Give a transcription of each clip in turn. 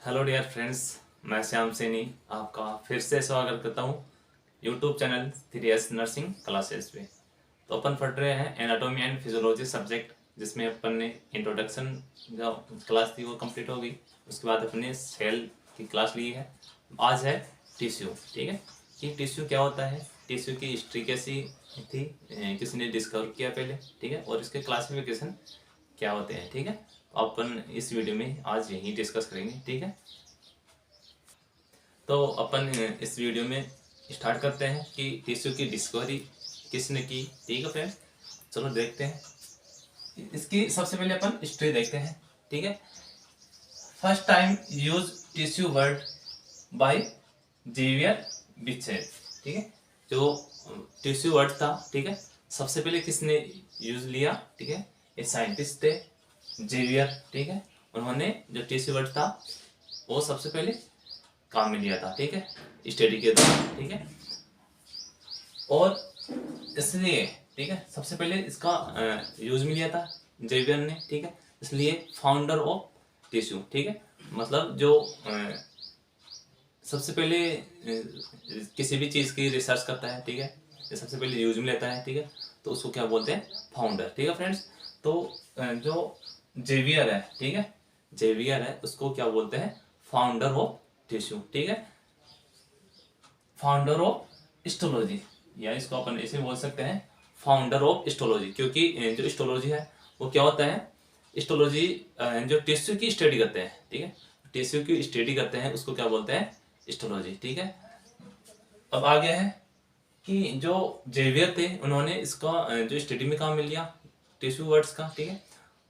Hello dear friends, मैं श्याम सैनी आपका फिर से स्वागत करता हूँ YouTube channel 3S nursing classes पे। तो अपन पढ़ रहे हैं एनाटॉमी एंड फिजियोलॉजी सब्जेक्ट, जिसमें अपन ने इंट्रोडक्शन जो क्लास थी वो कंप्लीट हो गई। उसके बाद अपन ने सेल की क्लास ली है। आज है टिश्यू। ठीक है कि टिश्यू क्या होता है, टिश्यू की हिस्ट्री कैसी थी, किसने डिस्कवर किया पहले, ठीक है, और इसके क्लासिफिकेशन क्या होते हैं। ठीक है, तो अपन इस वीडियो में आज यही डिस्कस करेंगे। ठीक है, तो अपन इस वीडियो में स्टार्ट करते हैं कि टिश्यू की डिस्कवरी किसने की। ठीक है फ्रेंड्स, चलो देखते हैं। इसकी सबसे पहले अपन हिस्ट्री देखते हैं। ठीक है, first time use tissue word by Xavier Bichat. ठीक है, जो टिश्यू वर्ड था, ठीक है, सबसे पहले किसने यूज लिया। ठीक है, ये साइंटिस्ट थे जेवियर। ठीक है, उन्होंने जो टिश्यू वर्ड था वो सबसे पहले काम में लिया था। ठीक है, स्टडी के दौरान। ठीक है, और इसलिए ठीक है सबसे पहले इसका यूज में लिया था जेवियर ने। ठीक है, इसलिए फाउंडर ऑफ टिश्यू। ठीक है, मतलब जो सबसे पहले किसी भी चीज़ की रिसर्च करता है, ठीक है, ये सबसे पहले यूज में लेता है, ठीक है, तो उसको क्या बोलते हैं, फाउंडर। ठीक है फ्रेंड्स, तो जो जेवियर है, ठीक है, जेवियर है, उसको क्या बोलते हैं, फाउंडर ऑफ टिश्यू। ठीक है, फाउंडर ऑफ हिस्टोलॉजी, या इसको अपन ऐसे बोल सकते हैं फाउंडर ऑफ हिस्टोलॉजी, क्योंकि जो हिस्टोलॉजी है वो क्या होता है, हिस्टोलॉजी जो टिश्यू की स्टडी करते हैं, ठीक है, टिश्यू की स्टडी करते हैं उसको क्या बोलते हैं, हिस्टोलॉजी। ठीक है, अब आगे है कि जो जेवियर थे उन्होंने इसका जो स्टडी में काम मिल लिया टिश्यू वर्ड्स का। ठीक है,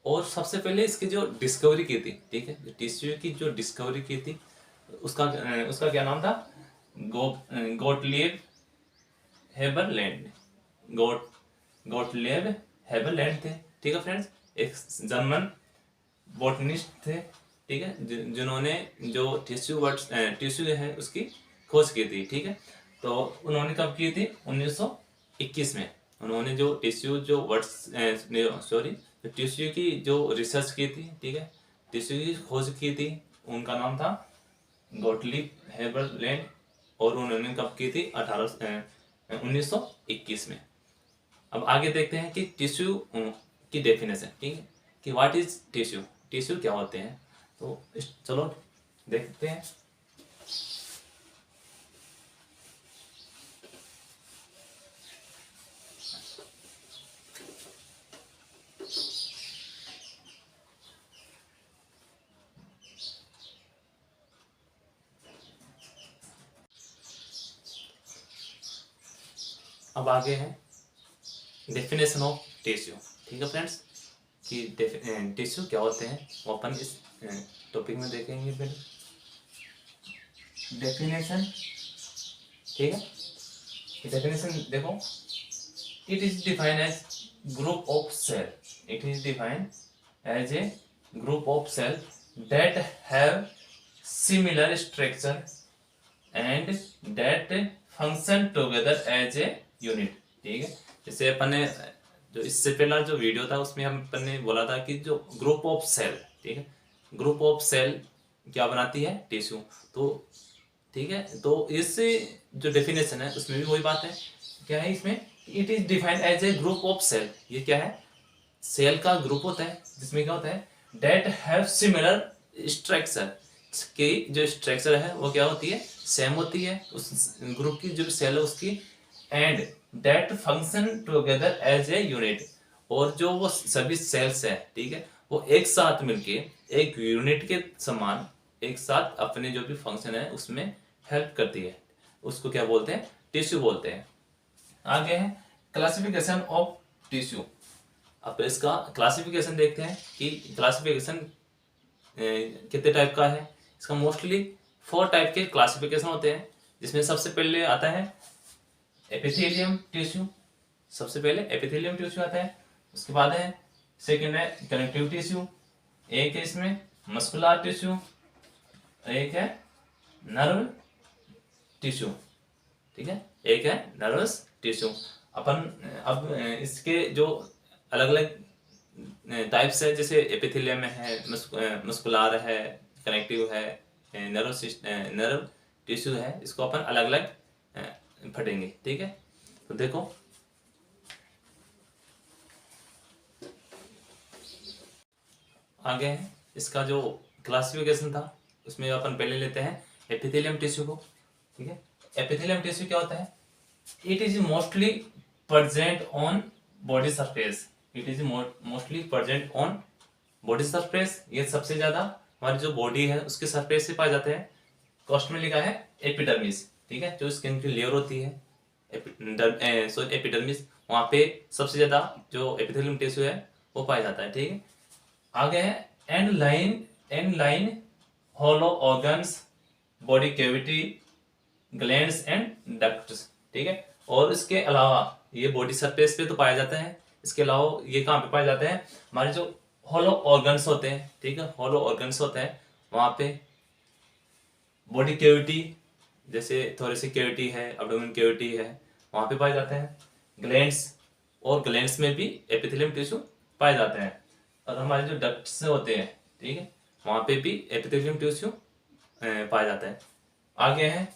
और सबसे पहले इसकी जो डिस्कवरी की थी, ठीक है, टिश्यू की जो डिस्कवरी की थी उसका उसका क्या नाम था, गोटलिब हेबरलैंड। गोट गोटलिब हेबरलैंड थे। ठीक है फ्रेंड्स, एक जर्मन बॉटनिस्ट थे। ठीक है, जिन्होंने जो टिश्यू है उसकी खोज की थी। ठीक है, तो उन्होंने कब की थी, 1921 में। उन्होंने जो टिश्यू जो टिश्यू की जो रिसर्च की थी, ठीक है, टिश्यू की खोज की थी, उनका नाम था गोटलिब हेबरलैंड, और उन्होंने कब की थी, 1921 में। अब आगे देखते हैं कि टिश्यू की डेफिनेशन। ठीक है, कि व्हाट इज टिश्यू, टिश्यू क्या होते हैं, तो चलो देखते हैं। अब आगे है डेफिनेशन ऑफ टिश्यू। ठीक है फ्रेंड्स, कि टिश्यू क्या होते हैं वो अपन इस टॉपिक में देखेंगे। फिर डेफिनेशन, ठीक है, डेफिनेशन देखो, it is defined as group of cell, it is defined as a group of cell that have similar structure and that function together as a unit। ठीक है, जैसे अपन ने जो इससे पहला जो वीडियो था उसमें हम अपन ने बोला था कि जो ग्रुप ऑफ सेल, ठीक है, ग्रुप ऑफ सेल क्या बनाती है, टिश्यू। तो ठीक है, तो इस जो डेफिनेशन है उसमें भी वही बात है, क्या है इसमें, it is defined as a group of cell. ये क्या है, सेल का ग्रुप होता है जिसमें क्या होता है, डेट हैव सिमिलर स्ट्रक्चर, की जो स्ट्रक्चर है वो क्या होती है, सेम होती है उस ग्रुप की जो सेल है उसकी, and that function together as a unit, और जो वो सभी सेल्स है, ठीक है, वो एक साथ मिलके एक यूनिट के समान एक साथ अपने जो भी फंक्शन है उसमें हेल्प करती है, उसको क्या बोलते हैं, टिश्यू बोलते हैं। आगे है क्लासिफिकेशन ऑफ टिश्यू। अब इसका क्लासिफिकेशन देखते हैं कि क्लासिफिकेशन कितने टाइप का है। इसका मोस्टली 4 टाइप के क्लासिफिकेशन होते हैं, जिसमें सबसे पहले आता है एपिथेलियम टिश्यू। सबसे पहले एपिथेलियम टिश्यू आता है, उसके बाद है सेकंड है कनेक्टिव टिश्यू, एक है इसमें मस्कुलर टिश्यू, एक है नर्व टिश्यू। ठीक है, एक है नर्वस टिश्यू। अपन अब इसके जो अलग अलग टाइप्स है, जैसे एपिथेलियम में है, मस्कुलर है, कनेक्टिव है, नर्व टिश्यू है, इसको अपन अलग अलग फटेंगे, ठीक है। तो देखो आगे है इसका जो क्लासिफिकेशन था, उसमें अपन पहले लेते हैं एपिथेलियम टिश्यू को, ठीक है। एपिथेलियम टिश्यू क्या होता है? It is mostly present on body surface, it is mostly present on body surface. ये सबसे ज्यादा हमारी जो बॉडी है उसके सरफेस से पाए जाते हैं। कॉस्ट में लिखा है एपिडर्मिस, ठीक है, जो स्किन की लेयर होती है एपिडर्मिस, वहां पे सबसे ज्यादा जो एपिथेलियम टिश्यू है वो पाया जाता है, ठीक है। आगे है and line hollow organs, body cavity, glands and ducts, ठीक है। और इसके अलावा ये बॉडी सरफेस पे तो पाया जाता है, इसके अलावा ये कहाँ पे पाए जाते हैं? हमारे जो होलो ऑर्गन्स होते हैं, ठीक है, होलो ऑर्गन्स होते हैं वहां पे। बॉडी कैविटी जैसे थोरेसिक कैविटी है, एब्डोमेन कैविटी है, वहां पे पाए जाते हैं। ग्लैंड्स, और ग्लैंड्स में भी एपिथेलियम टिश्यू पाए जाते हैं। और हमारे जो डक्ट्स होते हैं, ठीक है, वहां पे भी एपिथेलियम टिश्यू पाया जाता है। आगे है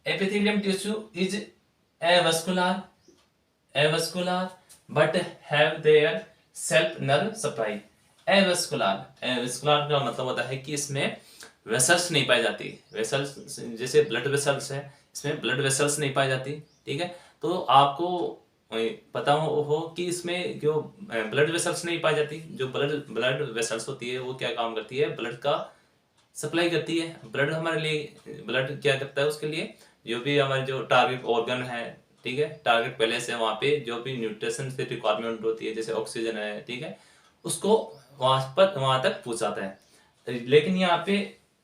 epithelium tissue is avascular but have their self nerve supply. Avascular का मतलब होता है कि इसमें वेसल्स नहीं पाई जाती। वेसल्स जैसे ब्लड वेसल्स है, इसमें ब्लड वेसल्स नहीं पाई जाती, ठीक है। तो आपको पता हो कि इसमें जो ब्लड वेसल्स नहीं पाई जाती, जो ब्लड वेसल्स होती है वो क्या काम करती है? ब्लड का सप्लाई करती है। ब्लड हमारे लिए, ब्लड क्या करता है उसके लिए? जो भी हमारे जो टारगेट ऑर्गन है, ठीक है, टारगेट पहले से वहां पे जो भी न्यूट्रिशन से रिक्वायरमेंट होती है, जैसे ऑक्सीजन है, ठीक है, उसको वहां तक पहुंचाता है। लेकिन यहाँ पे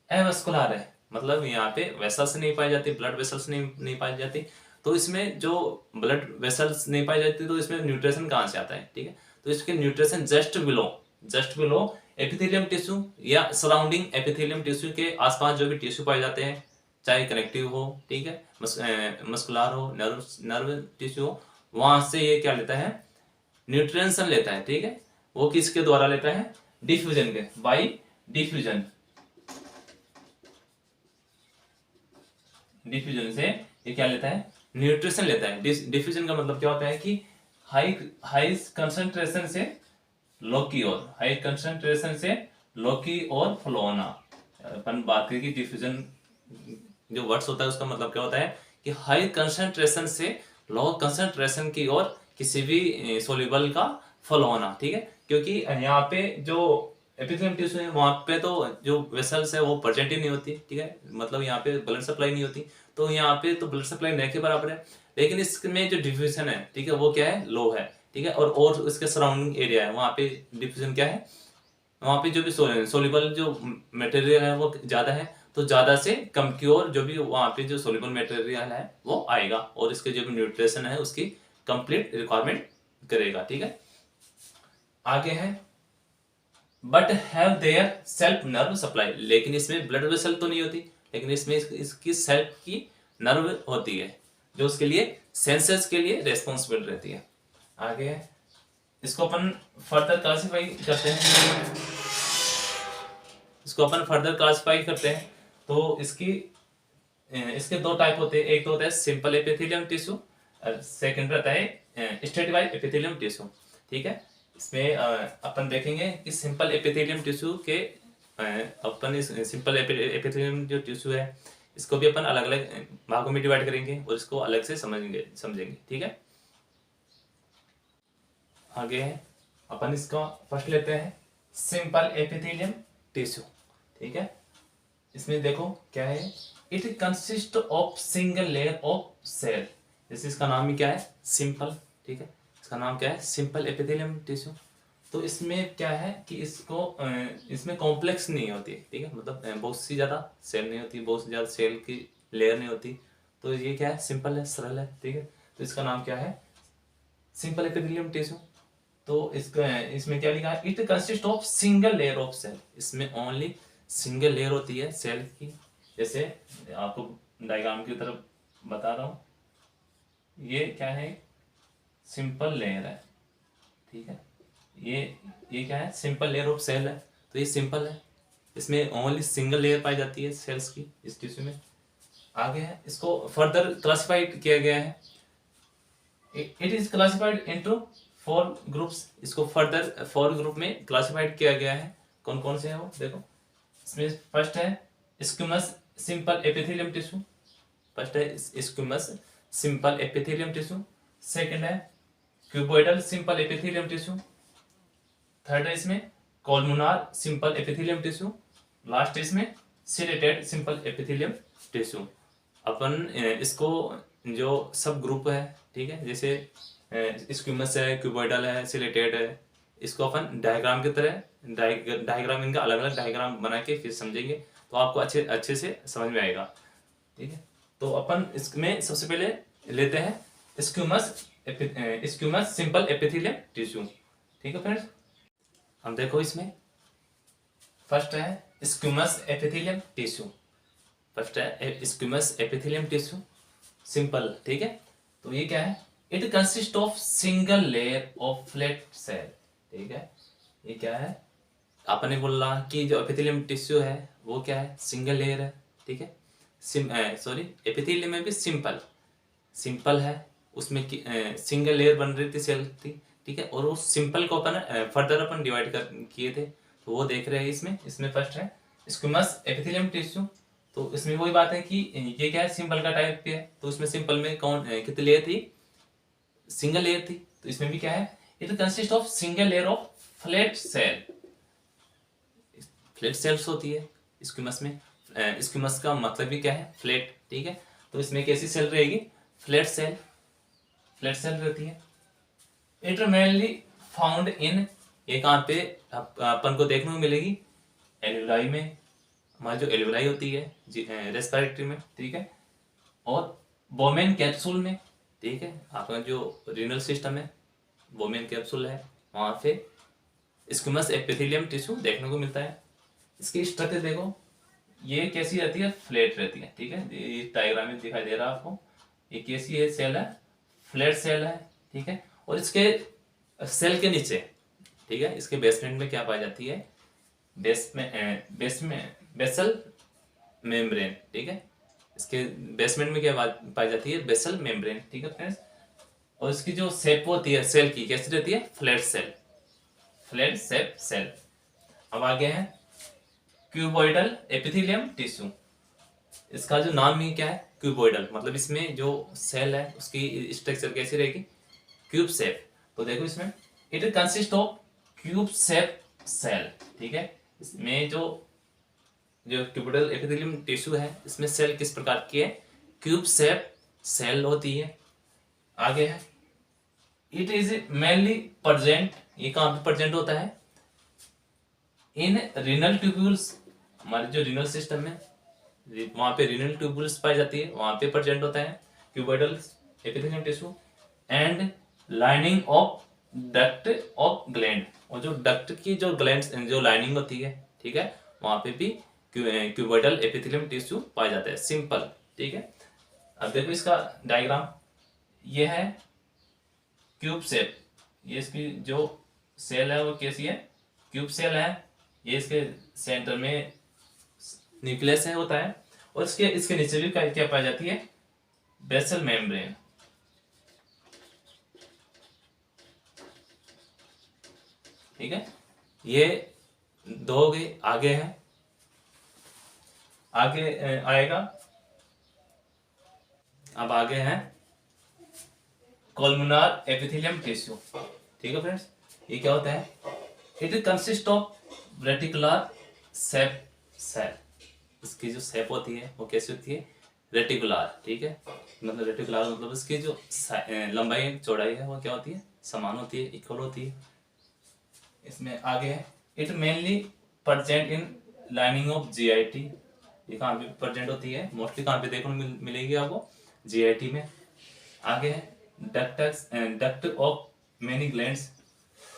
एवस्कुलर है, मतलब यहाँ पे वेसल्स नहीं पाई जाती, ब्लड वेसल्स नहीं पाई जाती। तो इसमें जो ब्लड वेसल्स नहीं पाई जाती तो इसमें न्यूट्रिशन कहाँ से आता है, ठीक है। तो इसके nutrition just below epithelium tissue या सराउंडिंग एपिथेलियम टिश्यू के आसपास जो भी टिश्यू पाए जाते हैं, चाहे कनेक्टिव हो, ठीक है, मस्कुलर हो, नर्व टिश्यू हो, वहां से ये क्या लेता है? न्यूट्रिएंट्स लेता है, ठीक है। वो किसके द्वारा लेता है? डिफ्यूजन के, बाय डिफ्यूजन से ये क्या लेता है? न्यूट्रिशन लेता है। डिफ्यूजन का मतलब क्या होता है कि हाई कंसंट्रेशन से लो की ओर, हाई कंसंट्रेशन से लो की ओर फ्लो होना। अपन बात करें कि डिफ्यूजन जो वर्ड्स होता है उसका मतलब क्या होता है कि हाई कंसंट्रेशन से लो कंसंट्रेशन की ओर किसी भी सोल्यूबल का फ्लो होना, ठीक है। क्योंकि यहाँ पे जो एपिथेलियम टिश्यू है वहां पे तो जो वेसल्स है वो प्रेजेंट ही नहीं होती, ठीक है, मतलब यहाँ पे ब्लड सप्लाई नहीं होती, तो यहाँ पे तो ब्लड सप्लाई न के बराबर है। लेकिन इसमें जो डिफ्यूजन है, ठीक है, वो क्या है? लो है, ठीक है। और इसके सराउंडिंग एरिया है वहां पे डिफ्यूजन क्या है? वहां पे जो भी सोल्यूबल जो मटेरियल है वो ज्यादा है, तो ज्यादा से कम की ओर जो भी वहां पे जो सोल्यूबल मटेरियल है वो आएगा और इसके जो भी न्यूट्रिशन है उसकी कंप्लीट रिक्वायरमेंट करेगा, ठीक है। आगे है but have their self nerve supply, लेकिन इसमें ब्लड वेसल तो नहीं होती, लेकिन इसमें इसकी सेल्फ की नर्व होती है जो उसके लिए सेंसर्स के लिए रेस्पॉन्सिबल रहती है। आगे है इसको अपन फर्दर क्लासिफाई करते हैं। तो इसके दो टाइप होते हैं, एक तो होता है सिंपल एपिथेलियम टिश्यू और सेकंड रहता है स्ट्रेटिफाइड एपिथेलियम टिश्यू, ठीक है। इसमें अपन देखेंगे कि सिंपल एपिथेलियम टिश्यू के अपन इस सिंपल एपिथेलियम जो टिश्यू है इसको भी अपन अलग अलग भागों में डिवाइड करेंगे और इसको अलग से समझेंगे, ठीक है। आगे है अपन इसका फर्स्ट लेते हैं सिंपल एपिथेलियम टिश्यू, ठीक है। इसमें देखो क्या है, it consist of single layer of cell, जैसे इसका नाम ही क्या है? सिंपल, ठीक है, इसका नाम क्या है? Simple epithelium tissue. तो इसमें क्या है कि इसमें कॉम्प्लेक्स नहीं होती, ठीक है, मतलब बहुत सी ज्यादा सेल नहीं होती, बहुत सी ज्यादा सेल की लेयर नहीं होती, तो ये क्या है? सिंपल है, सरल है, ठीक है। तो इसका नाम क्या है? Simple epithelium tissue. तो इसमें क्या लिखा है? It consist of single layer of cell, इसमें ओनली सिंगल लेयर होती है सेल की। जैसे आपको डायग्राम की तरफ बता रहा हूँ, ये क्या है? सिंपल लेयर है, ठीक है, ये क्या है? सिंपल लेयर ऑफ सेल है, तो ये सिंपल है, इसमें ओनली सिंगल लेयर पाई जाती है सेल्स की इस टिश्यू में। आगे है, इसको फर्दर क्लासिफाइड किया गया है। It is classified into 4 groups. इसको फर्दर 4 ग्रुप में क्लासिफाइड किया गया है। कौन कौन से हैं वो देखो। इसमें फर्स्ट है स्क्विमस सिंपल एपिथेलियम टिश्यू। फर्स्ट है स्क्विमस सिंपल एपिथेलियम टिश्यू। सेकंड है cuboidal simple epithelium tissue. Third है इसमें कोलमुनार सिंपल एपिथेलियम टिश्यू। लास्ट है इसमें सिलेटेड सिंपल एपिथेलियम टिश्यू। अपन इसको जो सब ग्रुप है, ठीक है, जैसे स्क्विमस है, क्यूबोइडल है, सिलेटेड है, इसको अपन डायग्राम की तरह डायग्राम इनका अलग अलग डायग्राम बना के फिर समझेंगे तो आपको अच्छे अच्छे से समझ में आएगा। ठीक है, तो अपन इसमें सबसे पहले लेते हैं स्क्विमस सिंपल एपिथेलियम टिश्यू। ठीक है फ्रेंड्स, हम देखो इसमें फर्स्ट है स्क्विमस एपिथेलियम टिश्यू। फर्स्ट है स्क्विमस एपिथेलियम टिश्यू सिंपल। ठीक है, तो ये क्या है, it consist of single layer of flat cell. ठीक है, ये क्या है, आपने बोला कि जो एपिथेलियम टिश्यू है वो क्या है, सिंगल लेयर है। ठीक है, एपिथेलियम में भी सिंपल है, उसमें सिंगल लेयर बन रही थी सेल थी। ठीक है, और उस सिंपल को अपन फर्दर अपन डिवाइड कर किए थे, तो वो देख रहे हैं इसमें फर्स्ट है स्क्विमस एपिथेलियम टिश्यू। तो इसमें वही बात है कि ये क्या है, सिंपल का टाइप पे है, तो इसमें सिंपल में कितनी लेयर थी, सिंगल लेयर थी। तो इसमें भी क्या है, it consist of single layer of flat cell. Flat sales होती है स्क्विमस में। स्क्विमस का मतलब भी क्या है, फ्लैट। ठीक है, तो इसमें कैसी सेल रहेगी, फ्लैट सेल रहती है। इट मेनली फाउंड इन, ये कहाँ पे अपन को देखने को मिलेगी, एल्विलाई में। हमारी जो एल्विलाई होती है रेस्पिरेटरी में। ठीक है, और बोमेन कैप्सूल में। ठीक है, आपका जो रीनल सिस्टम है, बोमेन कैप्सूल है, वहाँ पे स्क्विमस एपिथेलियम टिश्यू देखने को मिलता है। इसकी स्ट्रक्चर देखो, ये कैसी रहती है, फ्लैट रहती है। ठीक है, ये डायग्राम में दिखाई दे रहा है आपको, ये कैसी है, सेल है, फ्लैट सेल है। ठीक है, और इसके सेल के नीचे, ठीक है, इसके बेसमेंट में क्या पाई जाती है, बेसल मेम्ब्रेन। ठीक है, इसके बेसमेंट में क्या पाई जाती है, बेसल मेम्ब्रेन। ठीक है फ्रेंड्स, और इसकी जो शेप होती है सेल की, कैसी रहती है, फ्लैट शेप सेल। अब आगे है क्यूबोइडल एपिथेलियम टिश्यू। इसका जो नाम ही क्या है, क्यूबोइडल, मतलब इसमें जो सेल है उसकी स्ट्रक्चर कैसी रहेगी, क्यूब शेप। तो देखो इसमें it consist of cube shape cell. ठीक है, इसमें जो क्यूबोइडल एपिथेलियम टिश्यू है, इसमें सेल किस प्रकार की है, क्यूब शेप सेल होती है। आगे है इट इज मेनली प्रेजेंट, ये कहाँ पे प्रेजेंट होता है, इन रीनल ट्यूब्यूल्स। हमारे जो रीनल सिस्टम है वहां पे रीनल ट्यूब्यूल्स पाई जाती है, वहां पे प्रेजेंट होता है cuboidal epithelium tissue. And lining of duct of gland, और जो डक्ट की जो ग्लैंड्स जो लाइनिंग होती है, ठीक है, वहां पे भी क्यूबोइडल एपिथेलियम टिश्यू पाया जाता है, सिंपल। ठीक है, अब देखो इसका डायग्राम, ये है क्यूब शेप, ये इसकी जो सेल है वो कैसी है, क्यूब सेल है। ये इसके सेंटर में न्यूक्लियस है होता है, और इसके नीचे भी क्या पाई जाती है, बेसल मेम्ब्रेन। ठीक है, ये दो हो गई। आगे है, आगे आएगा, अब आगे है कोलमुनार एपिथेलियम टिश्यू। ठीक है फ्रेंड्स, ये क्या होता है, it consist of reticular shape cell. इसकी जो शेप होती है वो कैसी होती है, रेटिकुलर। ठीक है, मतलब रेटिकुलर मतलब इसकी जो लंबाई चौड़ाई है वो क्या होती है, समान होती है, इक्वल होती है। इसमें आगे है it mainly present in lining of GIT. ये कहाँ पे प्रेजेंट होती है, मोस्टली कहाँ पे देखने को मिलेगी आपको, जीआईटी में। आगे है डक्ट ऑफ मेनी ग्लैंड्स,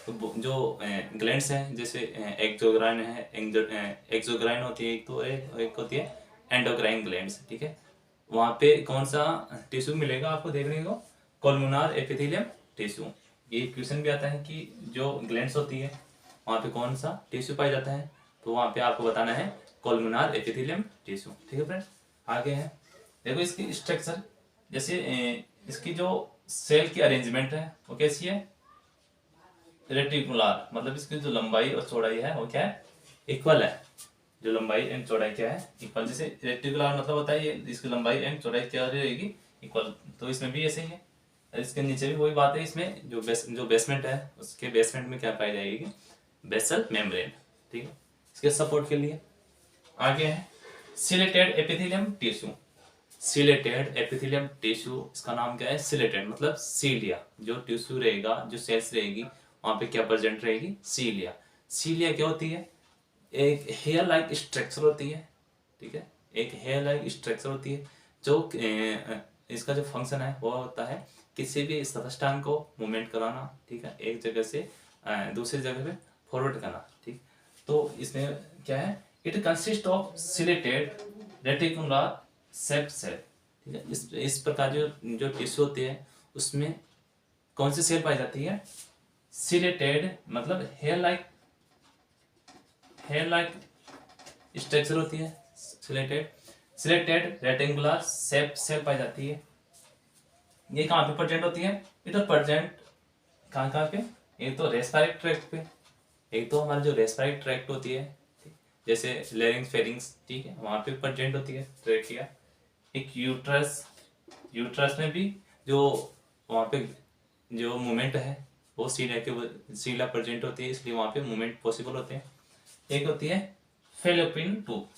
जो ग्लैंड्स हैं, जैसे एक्सोग्राइन है, एक्सोग्राइन होती है एक, तो एक होती है एंडोक्राइन ग्लैंड्स। ठीक है, वहाँ पे कौन सा टिश्यू मिलेगा आपको देखने को, कोलमुनार एपिथेलियम टिश्यू। ये क्वेश्चन भी आता है कि जो ग्लैंड्स होती है वहाँ पे कौन सा टिश्यू पाया जाता है, तो वहाँ पे आपको बताना है कोलुमिनार एपिथेलियम टिश्यू। ठीक है फ्रेंड, आगे है देखो इसकी स्ट्रक्चर। जैसे इसकी जो सेल की अरेंजमेंट है वो कैसी है, रेटिकुलर, मतलब इसकी जो लंबाई और चौड़ाई है वो क्या है, इक्वल है। जो लंबाई एंड चौड़ाई क्या है, इक्वल। जैसे रेटिकुलर मतलब होता है ये इसकी लंबाई एंड चौड़ाई क्या रहेगी, इक्वल। तो इसमें भी ऐसे ही है, इसके नीचे भी वही बात है। इसमें जो बेसमेंट है उसके बेसमेंट में क्या पाई जाएगी, बेसल मेम्ब्रेन। ठीक है, इसके सपोर्ट के लिए। आगे है chelated epithelium tissue. Chelated epithelium tissue, इसका नाम क्या है, सिलेटेड मतलब सीलिया। जो टिश्यू रहेगा, जो सेल्स रहेगी वहां पे क्या प्रेजेंट रहेगी, सीलिया। सीलिया क्या होती है, एक हेयर लाइक स्ट्रक्चर होती है। ठीक है, एक हेयर लाइक स्ट्रक्चर होती है। जो इसका जो फंक्शन है वो होता है किसी भी सबस्टांस को मूवमेंट कराना। ठीक है, एक जगह से दूसरी जगह पे फॉरवर्ड करना। ठीक, तो इसमें क्या है, it consist of ciliated reticular cell. ठीक है, इस प्रकार जो टिश्यू होते हैं उसमें कौन सी सेल पाई जाती है, सिलेटेड मतलब हेयर लाइक स्ट्रक्चर होती है। सिलेटेड रेक्टेंगुलर सेल पाई जाती है। ये कहाँ पे प्रेजेंट होती है, इधर प्रेजेंट कहाँ पे, एक तो रेस्पिरेटरी ट्रैक्ट पे, एक तो हमारी जो रेस्पिरेटरी ट्रैक्ट होती है जैसे लेरिंग्स फेरिंग्स। ठीक है, वहां पे प्रेजेंट होती है ट्रैकिया। एक यूट्रस में भी जो वहाँ पे जो मूवमेंट है वो सीला प्रेजेंट होती है, इसलिए वहाँ पे मूवमेंट पॉसिबल होते हैं। एक होती है फेलोपियन ट्यूब।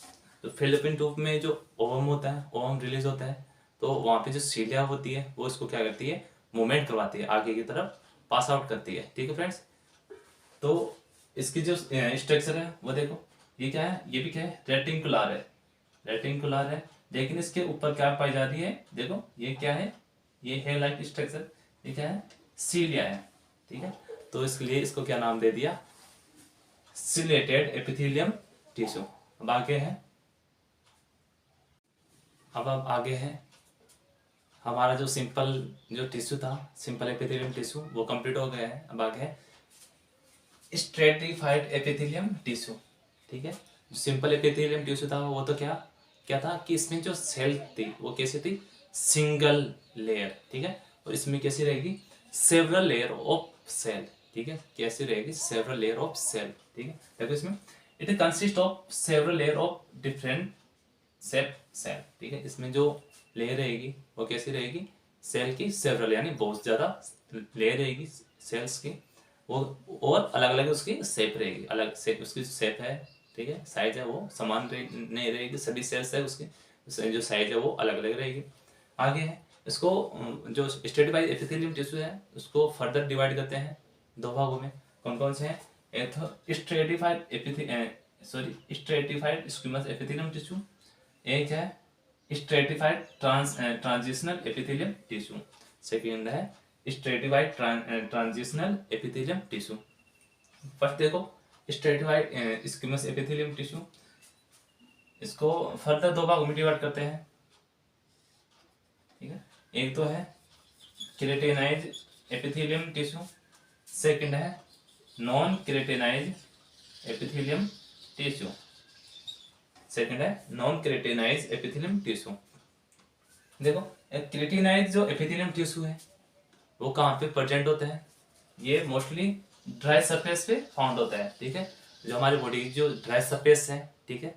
तो फेलोपियन ट्यूब में जो ओवम होता है, ओवम रिलीज होता है, तो वहाँ पे जो सीलिया होती है वो इसको क्या करती है, मूवमेंट करवाती है, आगे की तरफ पास आउट करती है। ठीक है फ्रेंड्स, तो इसकी जो स्ट्रक्चर है वो देखो, ये क्या है, ये भी क्या है, रेटिकुलर है। लेकिन इसके ऊपर क्या पाई जा रही है, देखो ये क्या है, ये है लाइक स्ट्रक्चर, ये क्या है, सीलिया है। ठीक है, तो इसके लिए इसको क्या नाम दे दिया, सिलेटेड एपिथेलियम टिश्यू। अब आगे है हमारा जो सिंपल जो टिश्यू था, सिंपल एपिथेलियम टिश्यू, वो कंप्लीट हो गया है। अब आगे है स्ट्रेटिफाइड एपिथेलियम टिश्यू। ठीक है, सिंपल एपिथेलियम टिश्यू था वो तो क्या क्या था कि इसमें जो सेल थी वो कैसी थी, सिंगल लेयर। ठीक है, और इसमें कैसी रहेगी, सेवरल लेयर ऑफ सेल। ठीक है, कैसी रहेगी, सेवरल लेयर ऑफ सेल। ठीक है, देखो इसमें it consist of several layer of different cell. ठीक है, इसमें जो लेयर रहेगी वो कैसी रहेगी, सेल की सेवरल, यानी बहुत ज्यादा लेयर रहेगी सेल्स की, वो और अलग अलग उसकी शेप रहेगी, अलग से उसकी शेप है। ठीक है, साइज है वो समान नहीं रहेगी, सभी सेल्स है उसकी जो साइज है वो अलग अलग रहेगी। आगे है इसको जो स्ट्रेटिफाइड एपिथेलियम टिश्यू है उसको फर्दर डिवाइड करते हैं दो भागों में। कौन कौन से हैं, एक तो स्ट्रेटिफाइड स्क्विमस एपिथेलियम टिश्यू, एक है stratified transitional epithelium tissue, second है stratified transitional epithelium tissue. First देखो स्ट्रेटिफाइड स्क्विमस एपिथेलियम टिश्यू, इसको फर्दर दो भागों में डिवाइड करते हैं। ठीक है, एक तो है केराटिनाइज एपिथेलियम टिश्यू, सेकंड है नॉन केराटिनाइज एपिथेलियम टिश्यू, सेकंड है नॉन केराटिनाइज एपिथेलियम टिश्यू। देखो केराटिनाइज जो एपिथेलियम टिश्यू है वो कहाँ पे प्रेजेंट होता है, ये मोस्टली ड्राई सरफेस पे फाउंड होता है। ठीक है, जो हमारी बॉडी की जो ड्राई सरफेस है, ठीक है,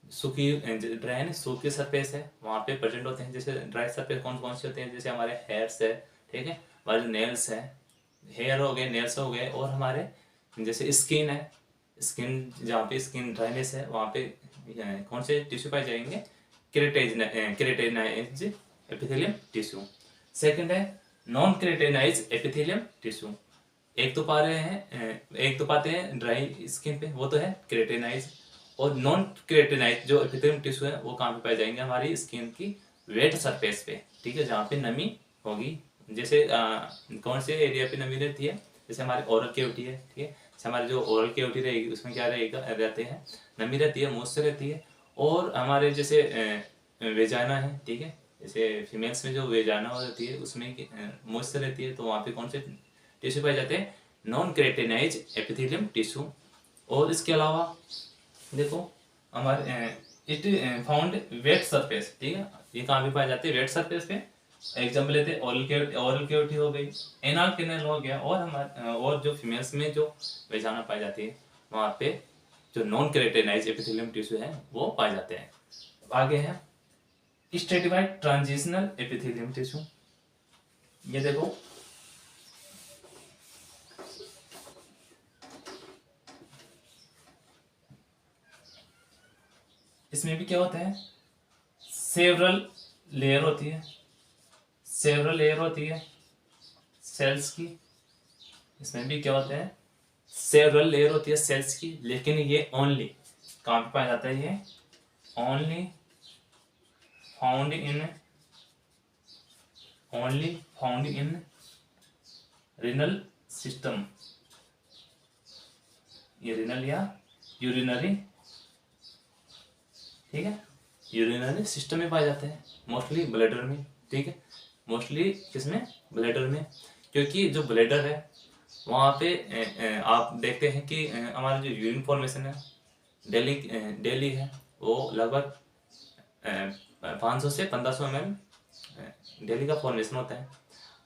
सूखी ड्राई है सूखी सरफेस है, वहाँ पे प्रेजेंट होते हैं। जैसे ड्राई सरफेस कौन कौन से होते हैं, जैसे हमारे हेयर्स है, ठीक है, हमारे जो नेल्स है, हेयर हो गए, नेल्स हो गए, और हमारे जैसे स्किन है, स्किन जहाँ पे स्किन ड्राइनेस है वहाँ पे कौन से टिश्यू पाए जाएंगे, केराटिनाइज एपिथेलियम टिश्यू। सेकंड है नॉन केराटिनाइज एपिथेलियम टिश्यू। एक तो पाते हैं ड्राई स्किन पे, वो तो है केराटिनाइज, और नॉन केराटिनाइज जो एपिथेलियम टिश्यू है वो कहाँ पे पाए जाएंगे, हमारी स्किन की वेट सरफेस पे। ठीक है, जहाँ पे नमी होगी, जैसे कौन से एरिया पे नमी रहती है, जैसे हमारे ओरल कैविटी है, ठीक है, जैसे हमारे जो ओरल कैविटी रहेगी उसमें क्या रहेगा, रहते हैं नमी रहती है, मॉइस्चर रहती है। और हमारे जैसे वेजाना है, ठीक है, जैसे फीमेल्स में जो वेजाना रहती है उसमें मॉइस्चर रहती है, तो वहाँ पे कौन से टिश्यू पाए जाते हैं, नॉन केराटिनाइज एपिथेलियम टिश्यू। और इसके अलावा देखो हमारे इट फाउंड वेट सरफेस, ठीक है, ये कहाँ पे पाए जाते हैं, वेट सरफेस पे। एग्जाम्पल लेते हैं, ओरल कैविटी हो गई, एनाल कैनल हो गया, और हमारे और जो फीमेल्स में जो वजाना पाई जाती है वहाँ पे जो नॉन केराटिनाइज एपिथेलियम टिश्यू है वो पाए जाते हैं। आगे है स्ट्रेटिफाइड ट्रांजिशनल एपिथेलियम टिश्यू। ये देखो इसमें भी क्या होता है, सेवरल लेयर होती है, सेवरल लेयर होती है सेल्स की। इसमें भी क्या होता है, सेवरल लेयर होती है सेल्स की, लेकिन ये ओनली कहाँ पे पाया जाता है, ये only found in renal system. ये रिनल या यूरिनरी, ठीक है, यूरिनरी सिस्टम में पाए जाते हैं, मोस्टली ब्लैडर में, ठीक है, मोस्टली किसमें, ब्लैडर में। क्योंकि जो ब्लैडर है वहाँ पे आप देखते हैं कि हमारा जो यूरिन फॉर्मेशन है डेली है, वो लगभग 500 से 1500 ml डेली का फॉर्मेशन होता है।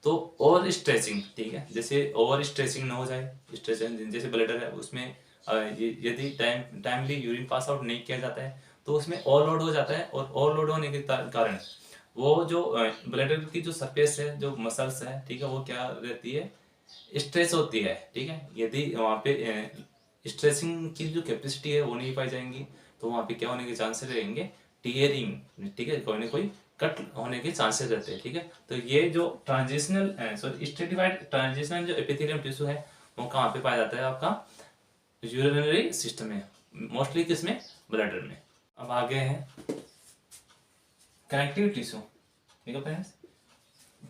तो ओवर स्ट्रेचिंग, ठीक है, जैसे ओवर स्ट्रेचिंग ना हो जाए, स्ट्रेचिंग जैसे ब्लैडर है उसमें यदि टाइमली यूरिन पास आउट नहीं किया जाता है तो उसमें ओवरलोड हो जाता है, और ओवरलोड होने के कारण वो जो ब्लैडर की जो सरफेस है, जो मसल्स है, ठीक है, वो क्या रहती है, स्ट्रेच होती है, ठीक है। यदि वहाँ पे स्ट्रेचिंग की जो कैपेसिटी है वो नहीं पाई जाएंगी तो वहाँ पे क्या होने के चांसेस रहेंगे, टीयरिंग, ठीक है, कोई ना कोई कट होने के चांसेस रहते हैं, ठीक है। तो ये जो स्ट्रेटिफाइड ट्रांजिशनल जो एपिथेलियम टिश्यू है वो कहाँ पे पाया जाता है, आपका यूरिनरी सिस्टम में, मोस्टली किसमें, ब्लैडर में। अब आगे है कनेक्टिव टिश्यू, ठीक है फ्रेंड्स।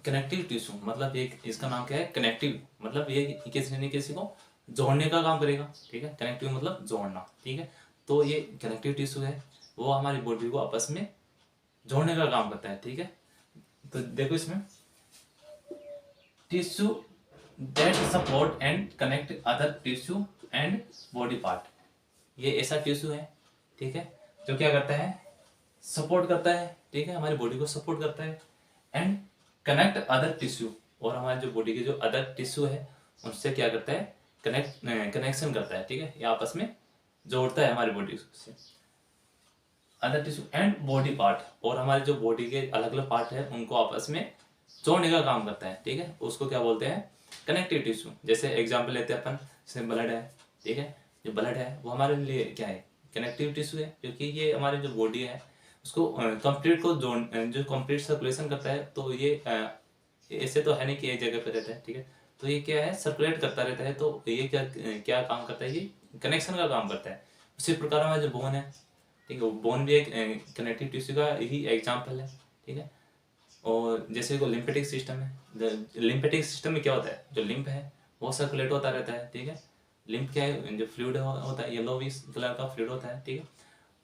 कनेक्टिव टिश्यू मतलब एक, इसका नाम क्या है, कनेक्टिव, मतलब ये किसी न किसी को जोड़ने का काम करेगा, ठीक है, कनेक्टिव मतलब जोड़ना, ठीक है। तो ये कनेक्टिव टिश्यू है वो हमारी बॉडी को आपस में जोड़ने का काम करता है, ठीक है। तो देखो इसमें tissue that support and connect other tissue and body part, ये ऐसा टिश्यू है, ठीक है, जो क्या करता है, सपोर्ट करता है, ठीक है, हमारी बॉडी को सपोर्ट करता है, एंड कनेक्ट अदर टिश्यू, और हमारे जो बॉडी के जो अदर टिश्यू है उनसे क्या करता है, कनेक्शन करता है, ठीक है, ये आपस में जोड़ता है हमारी बॉडी से। Other tissue and body part, और हमारे जो बॉडी के अलग अलग पार्ट है उनको आपस में जोड़ने का काम करता है, ठीक है, उसको क्या बोलते हैं, कनेक्टिव टिश्यू। जैसे एग्जांपल लेते हैं अपन, जैसे ब्लड है, ठीक है, जो ब्लड है वो हमारे लिए क्या है, कनेक्टिव टिश्यू है, क्योंकि ये हमारी जो बॉडी है उसको कंप्लीट को जोड़, जो कंप्लीट सर्कुलेशन करता है। तो ये ऐसे तो है नहीं कि एक जगह पे रहता है, ठीक है, तो ये क्या है, सर्कुलेट करता रहता है। तो ये क्या क्या काम करता है, ये कनेक्शन का काम करता है। उसी प्रकार हमारा जो बोन है, ठीक है, बोन भी एक कनेक्टिव टिश्यू का ही एग्जाम्पल है, ठीक है। और जैसे को लिम्फेटिक सिस्टम है, लिम्फेटिक सिस्टम में क्या होता है, जो लिम्फ है वो सर्कुलेट होता रहता है, ठीक है। लिम्फ क्या है, जो फ्लूइड होता है, येलोविश कलर का फ्लूइड होता है, ठीक है।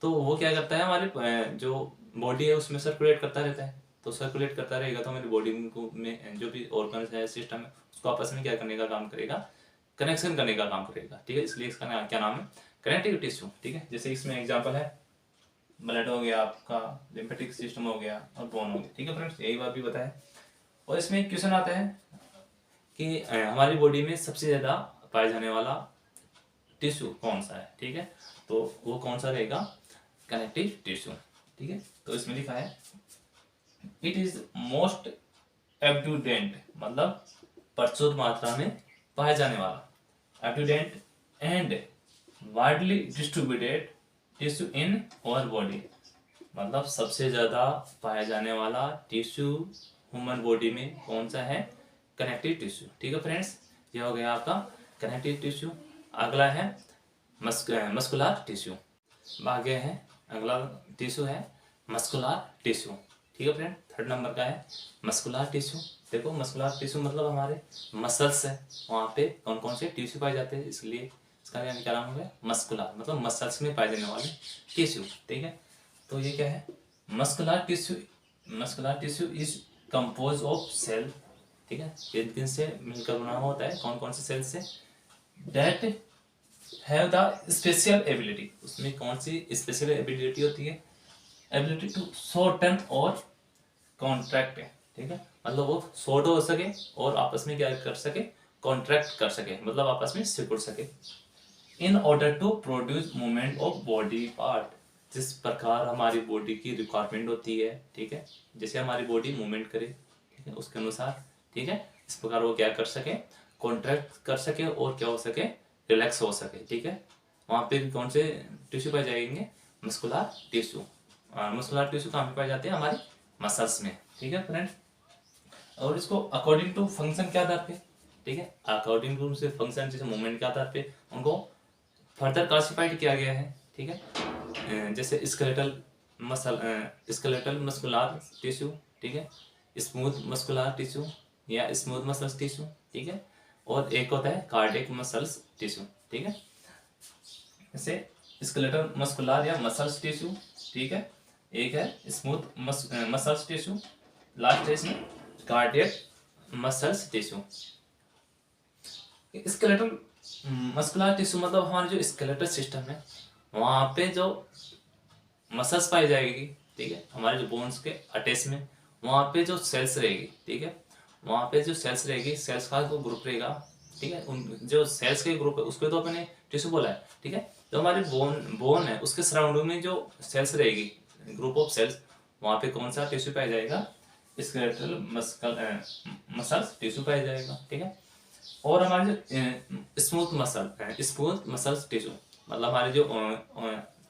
तो वो क्या करता है, हमारे जो बॉडी है उसमें सर्कुलेट करता रहता है। तो सर्कुलेट करता रहेगा तो हमारी बॉडी को में जो भी ऑर्गन है, सिस्टम है, उसको आपस में क्या करने का काम करेगा, कनेक्शन करने का काम करेगा, ठीक है। इसलिए इसका क्या नाम है, कनेक्टिव टिश्यू, ठीक है। जैसे इसमें एग्जाम्पल है, ब्लड हो गया आपका, लिम्फेटिक सिस्टम हो गया, और बोन हो गया, ठीक है फ्रेंड्स, यही बात भी बताया। और इसमें एक क्वेश्चन आता है कि हमारी बॉडी में सबसे ज़्यादा पाया जाने वाला टिश्यू कौन सा है, ठीक है, तो वो कौन सा रहेगा, कनेक्टिव टिश्यू, ठीक है। तो इसमें लिखा है इट इज मोस्ट एब्यूडेंट, मतलब प्रचुर मात्रा में पाया जाने वाला, abundant and widely distributed tissue in our body, मतलब सबसे ज़्यादा पाया जाने वाला टिश्यू ह्यूमन बॉडी में कौन सा है, कनेक्टिव टिश्यू, ठीक है फ्रेंड्स। ये हो गया आपका कनेक्टिव टिश्यू। अगला है मस्कुलर टिश्यू। आगे है अगला टिश्यू है मस्कुलर टिश्यू, ठीक है फ्रेंड। थर्ड नंबर का है मस्कुलर टिश्यू। देखो मस्कुलर टिश्यू मतलब हमारे मसल्स है, वहाँ पे कौन कौन से टिश्यू पाए जाते हैं, इसलिए इसका क्या नाम हो गया, मस्कुलर, मतलब मसल्स में पाए जाने वाले टिश्यू, ठीक है। तो ये क्या है, muscular tissue, muscular tissue is compose of cell, ठीक है, ये किन से मिलकर बना हुआ होता है, कौन कौन से सेल से, that have the special ability, उसमें कौन सी स्पेशल एबिलिटी होती है, एबिलिटी टू शॉर्टन और कॉन्ट्रैक्ट है, ठीक है, मतलब वो शॉर्ट हो सके और आपस में क्या कर सके, कॉन्ट्रैक्ट कर सके, मतलब आपस में सिकुड़ सके। In order to produce movement of body part, जिस प्रकार हमारी बॉडी की रिक्वायरमेंट होती है, ठीक है, जैसे हमारी बॉडी मूवमेंट करे, ठीक है, उसके अनुसार, ठीक है, इस प्रकार वो क्या कर सके, कॉन्ट्रैक्ट कर सके और क्या हो सके, रिलैक्स हो सके, ठीक है। वहाँ पे कौन से टिश्यू पाए जाएंगे, मस्कुलर टिश्यू। मस्कुलर टिश्यू कहाँ पे पाए जाते हैं, हमारी मसल्स में, ठीक है फ्रेंड्स। और इसको अकॉर्डिंग टू फंक्शन के आधार पे, ठीक है, अकॉर्डिंग टू से फंक्शन जैसे मूवमेंट के आधार पे उनको फर्दर क्लासिफाइड किया गया है, ठीक है। जैसे स्केलेटल मस्कुलर टिश्यू, ठीक है, स्मूथ मस्कुलर टिश्यू या स्मूथ मसल्स टिश्यू, ठीक है, और एक होता है कार्डियक मसल्स टिश्यू, ठीक है। जैसे स्केलेटल मस्कुलर या मसल्स टिश्यू, ठीक है, एक है स्मूथ मसल्स टिश्यू, लास्ट है इसमें cardiac muscles tissue. Skeletal muscular tissue मतलब हमारा जो स्केलेटल सिस्टम है वहाँ पे जो मसल्स पाई जाएगी, ठीक है, हमारे जो बोन्स के अटैच में, वहाँ पे जो सेल्स रहेगी, ठीक है, वहाँ पे जो सेल्स रहेगी, सेल्स का जो ग्रुप रहेगा, ठीक है, उन जो सेल्स के ग्रुप है उसको तो अपने टिश्यू बोला है, ठीक है। जो हमारे बोन है उसके सराउंडिंग में जो सेल्स रहेगी, ग्रुप ऑफ सेल्स, वहाँ पे कौन सा टिश्यू पाया जाएगा, स्केलेटल मसल्स टिश्यू पाया जाएगा, ठीक है। और हमारे जो स्मूथ मसल्स टिश्यू मतलब हमारी जो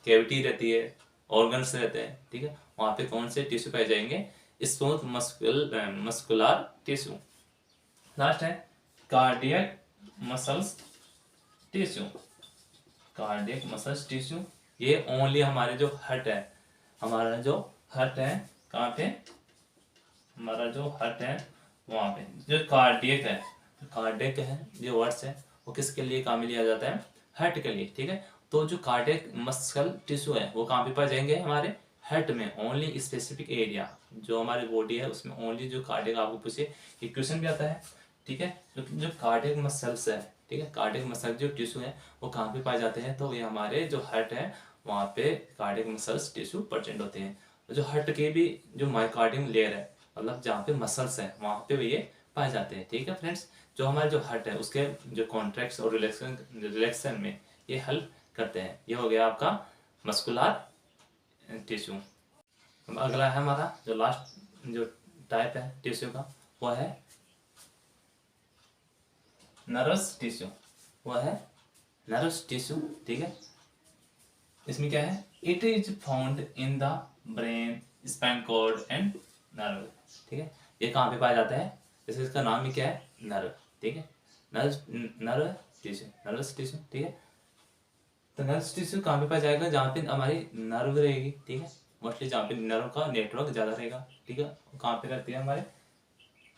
कैविटी रहती है, ऑर्गन्स रहते हैं, ठीक है, वहाँ पे कौन से टिश्यू पाए जाएंगे, स्मूथ मस्कुलर टिश्यू। लास्ट है cardiac muscles tissue. Cardiac muscles tissue ये ओनली हमारे जो हर्ट है, हमारा जो हर्ट है कहाँ पे, हमारा जो हर्ट है वहाँ पे जो कार्डियक है, कार्डियक है जो वर्ड्स है वो किसके लिए काम में लिया जाता है, हर्ट के लिए, ठीक है। तो जो कार्डियक मसल टिश्यू है वो कहाँ पे पाए जाएंगे, हमारे हर्ट में, ओनली स्पेसिफिक एरिया जो हमारी बॉडी है उसमें ओनली जो कार्डियक, आपको पूछे ये क्वेश्चन भी आता है, ठीक है, जो कार्डियक मसल्स है, ठीक है, कार्डियक मसल जो टिश्यू है वो कहाँ पे पाए जाते हैं, तो ये हमारे जो हर्ट है वहाँ पे कार्डियक मसल्स टिश्यू प्रेजेंट होते हैं। जो हर्ट के भी जो मायोकार्डियम लेयर है, मतलब जहाँ पे मसल्स है वहाँ पे ये पाए जाते हैं, ठीक है फ्रेंड्स। जो हमारे जो हर्ट है उसके जो कॉन्ट्रैक्ट्स और रिलैक्सेशन में ये हेल्प करते हैं। ये हो गया आपका मस्कुलर टिश्यू। अब अगला है हमारा जो लास्ट जो टाइप है टिश्यू का वो है नर्वस टिश्यू, वो है नर्वस टिश्यू, ठीक है। इसमें क्या है, it is found in the brain, spine cord and nerve, ठीक है। ये कहाँ पे पाया जाता है, जैसे इसका नाम ही क्या है, नर्व, ठीक है, नर्व टिश्यू, नर्वस टिश्यू, ठीक है। तो नर्वस टिश्यू कहाँ पे पाया जाएगा, जहाँ पे हमारी नर्व रहेगी, ठीक है, मोस्टली जहाँ पे नर्व का नेटवर्क ज़्यादा रहेगा, ठीक है, कहाँ पे रहती है, हमारे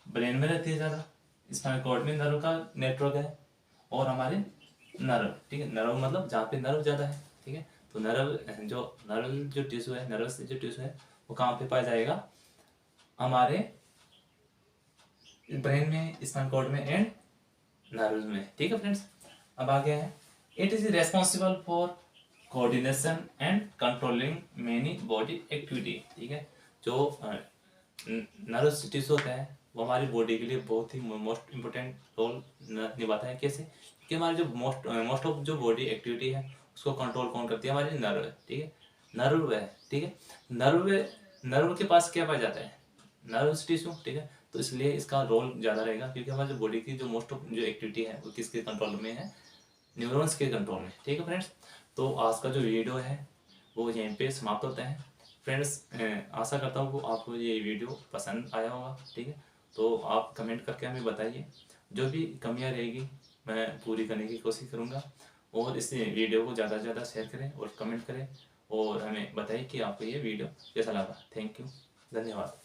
ब्रेन में रहती है ज़्यादा, स्पाइनल कॉर्ड में नर्व का नेटवर्क है, और हमारे नर्व, ठीक है, नर्व मतलब जहाँ पे नर्व ज़्यादा है, ठीक है। तो नर्व जो टिश्यू है, नर्वस जो टिश्यू है वो कहाँ पे पाया जाएगा, हमारे ब्रेन में, स्पाइनल कॉर्ड में एंड नर्व में, ठीक है फ्रेंड्स। अब आगे है, it is responsible for coordination and controlling many body activity, ठीक है। जो नर्वस टिश्यू होता है वो हमारी बॉडी के लिए बहुत ही मोस्ट इम्पोर्टेंट रोल निभाता है। कैसे, क्योंकि हमारी जो मोस्ट ऑफ जो बॉडी एक्टिविटी है उसको कंट्रोल कौन करती है, हमारी नर्व है, ठीक है, नर्व है, ठीक है। नर्व के पास क्या पाया जाता है, नर्वस टिश्यू, ठीक है। तो इसलिए इसका रोल ज़्यादा रहेगा, क्योंकि हमारी जो बॉडी की जो मोस्ट ऑफ जो एक्टिविटी है वो किसके कंट्रोल में है, न्यूरॉन्स के कंट्रोल में, ठीक है फ्रेंड्स। तो आज का जो वीडियो है वो यहीं पे समाप्त होता है फ्रेंड्स। आशा करता हूँ कि आपको ये वीडियो पसंद आया होगा, ठीक है। तो आप कमेंट करके हमें बताइए, जो भी कमियाँ रहेगी मैं पूरी करने की कोशिश करूँगा। और इस वीडियो को ज़्यादा से ज़्यादा शेयर करें और कमेंट करें और हमें बताइए कि आपको ये वीडियो कैसा लगा। थैंक यू, धन्यवाद।